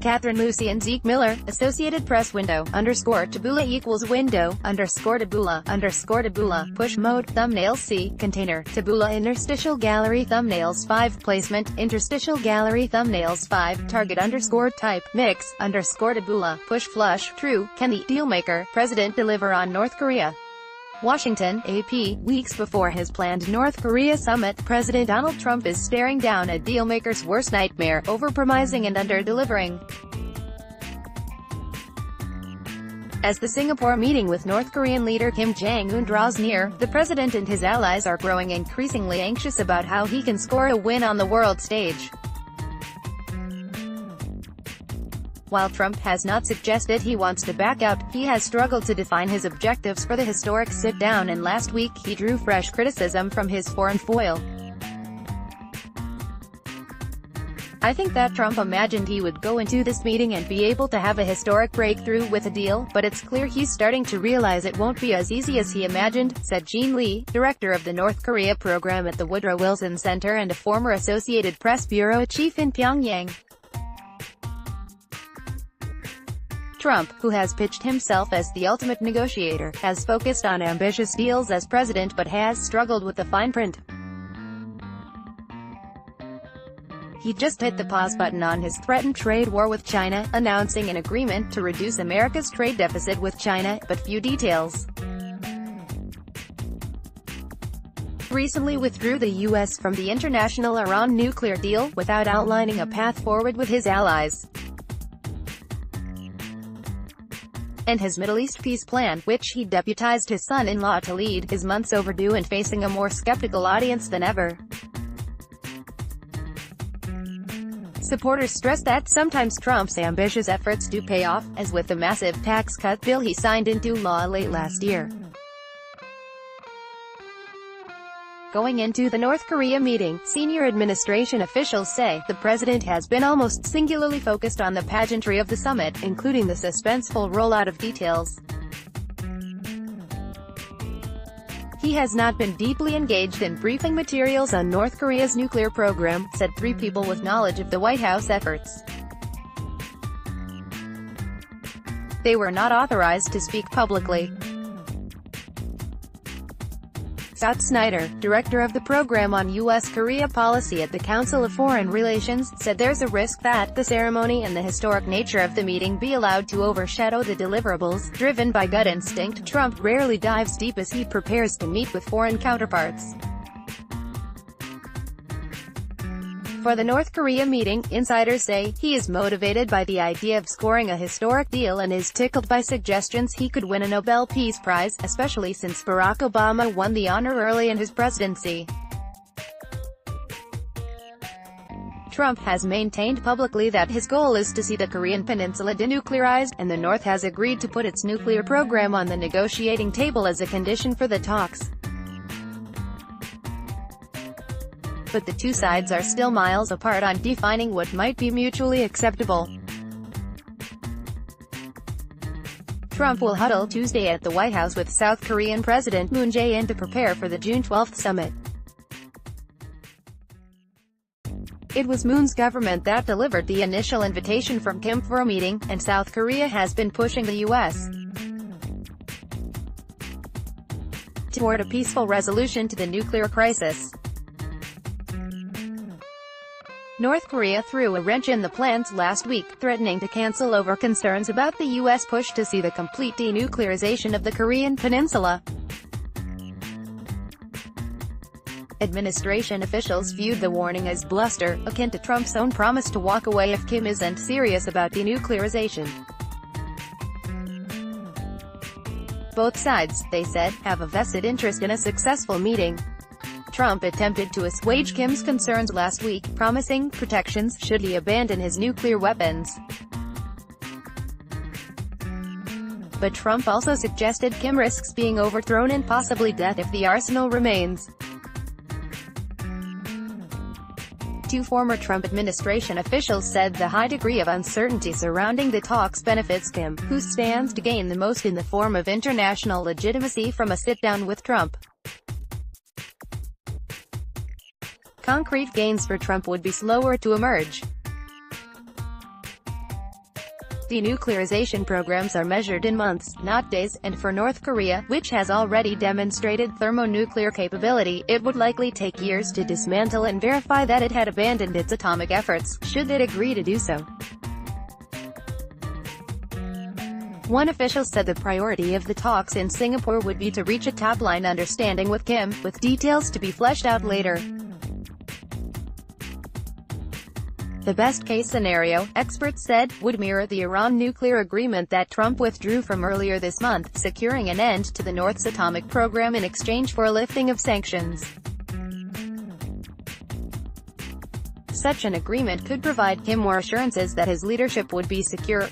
Catherine Lucey and Zeke Miller, Associated Press window, _taboola equals window, _taboola, push mode, thumbnail C, container, taboola interstitial gallery thumbnails 5 placement, interstitial gallery thumbnails 5, target _type, mix, _taboola, push flush, true, can the dealmaker, president deliver on North Korea? Washington, AP, weeks before his planned North Korea summit, President Donald Trump is staring down a dealmaker's worst nightmare, overpromising and under-delivering. As the Singapore meeting with North Korean leader Kim Jong-un draws near, the president and his allies are growing increasingly anxious about how he can score a win on the world stage. While Trump has not suggested he wants to back out, he has struggled to define his objectives for the historic sit-down, and last week he drew fresh criticism from his foreign foil. I think that Trump imagined he would go into this meeting and be able to have a historic breakthrough with a deal, but it's clear he's starting to realize it won't be as easy as he imagined, said Jean Lee, director of the North Korea program at the Woodrow Wilson Center and a former Associated Press bureau chief in Pyongyang. Trump, who has pitched himself as the ultimate negotiator, has focused on ambitious deals as president but has struggled with the fine print. He just hit the pause button on his threatened trade war with China, announcing an agreement to reduce America's trade deficit with China, but few details. Recently withdrew the U.S. from the international Iran nuclear deal, without outlining a path forward with his allies. And his Middle East peace plan, which he deputized his son-in-law to lead, is months overdue and facing a more skeptical audience than ever. Supporters stress that sometimes Trump's ambitious efforts do pay off, as with the massive tax cut bill he signed into law late last year. Going into the North Korea meeting, senior administration officials say, the president has been almost singularly focused on the pageantry of the summit, including the suspenseful rollout of details. He has not been deeply engaged in briefing materials on North Korea's nuclear program, said 3 people with knowledge of the White House efforts. They were not authorized to speak publicly. Scott Snyder, director of the program on U.S.-Korea policy at the Council of Foreign Relations, said there's a risk that the ceremony and the historic nature of the meeting be allowed to overshadow the deliverables. Driven by gut instinct, Trump rarely dives deep as he prepares to meet with foreign counterparts. For the North Korea meeting, insiders say, he is motivated by the idea of scoring a historic deal and is tickled by suggestions he could win a Nobel Peace Prize, especially since Barack Obama won the honor early in his presidency. Trump has maintained publicly that his goal is to see the Korean peninsula denuclearized, and the North has agreed to put its nuclear program on the negotiating table as a condition for the talks. But the two sides are still miles apart on defining what might be mutually acceptable. Trump will huddle Tuesday at the White House with South Korean President Moon Jae-in to prepare for the June 12 summit. It was Moon's government that delivered the initial invitation from Kim for a meeting, and South Korea has been pushing the U.S. toward a peaceful resolution to the nuclear crisis. North Korea threw a wrench in the plans last week, threatening to cancel over concerns about the U.S. push to see the complete denuclearization of the Korean peninsula. Administration officials viewed the warning as bluster, akin to Trump's own promise to walk away if Kim isn't serious about denuclearization. Both sides, they said, have a vested interest in a successful meeting. Trump attempted to assuage Kim's concerns last week, promising protections should he abandon his nuclear weapons. But Trump also suggested Kim risks being overthrown and possibly death if the arsenal remains. 2 former Trump administration officials said the high degree of uncertainty surrounding the talks benefits Kim, who stands to gain the most in the form of international legitimacy from a sit-down with Trump. Concrete gains for Trump would be slower to emerge. Denuclearization programs are measured in months, not days, and for North Korea, which has already demonstrated thermonuclear capability, it would likely take years to dismantle and verify that it had abandoned its atomic efforts, should it agree to do so. One official said the priority of the talks in Singapore would be to reach a top-line understanding with Kim, with details to be fleshed out later. The best-case scenario, experts said, would mirror the Iran nuclear agreement that Trump withdrew from earlier this month, securing an end to the North's atomic program in exchange for a lifting of sanctions. Such an agreement could provide Kim more assurances that his leadership would be secure.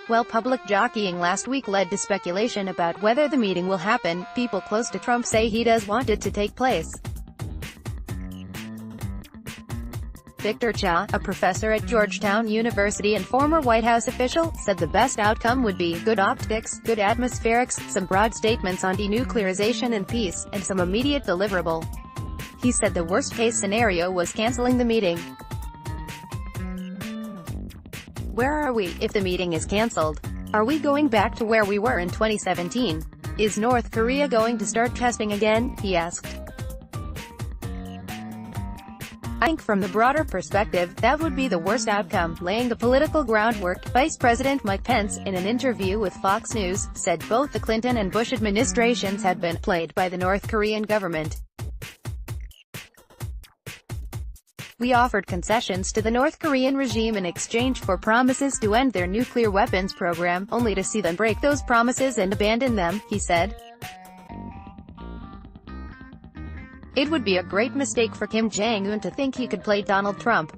While public jockeying last week led to speculation about whether the meeting will happen, people close to Trump say he does want it to take place. Victor Cha, a professor at Georgetown University and former White House official, said the best outcome would be good optics, good atmospherics, some broad statements on denuclearization and peace, and some immediate deliverable. He said the worst-case scenario was canceling the meeting. Where are we, if the meeting is cancelled? Are we going back to where we were in 2017? Is North Korea going to start testing again? He asked. I think from the broader perspective, that would be the worst outcome, laying the political groundwork. Vice President Mike Pence, in an interview with Fox News, said both the Clinton and Bush administrations had been played by the North Korean government. We offered concessions to the North Korean regime in exchange for promises to end their nuclear weapons program, only to see them break those promises and abandon them, he said. It would be a great mistake for Kim Jong-un to think he could play Donald Trump.